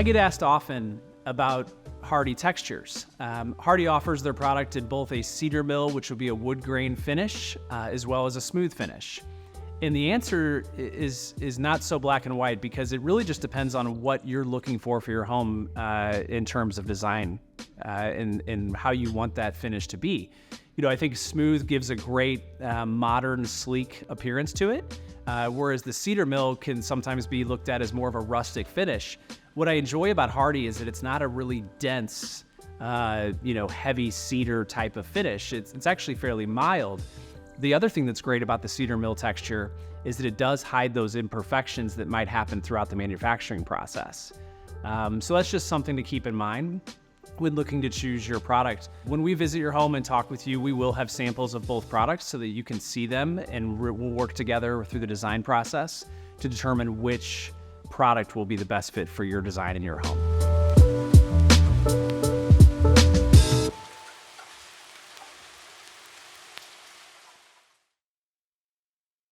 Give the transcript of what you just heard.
get asked often about Hardie textures. Hardie offers their product in both a Cedarmill, which would be a wood grain finish, as well as a smooth finish. And the answer is not so black and white, because it really just depends on what you're looking for your home in terms of design and how you want that finish to be. I think smooth gives a great modern, sleek appearance to it, whereas the Cedarmill can sometimes be looked at as more of a rustic finish. What I enjoy about Hardie is that it's not a really dense, heavy cedar type of finish. It's actually fairly mild. The other thing that's great about the Cedarmill texture is that it does hide those imperfections that might happen throughout the manufacturing process. So that's just something to keep in mind when looking to choose your product. When we visit your home and talk with you, we will have samples of both products so that you can see them, and we'll work together through the design process to determine which product will be the best fit for your design in your home.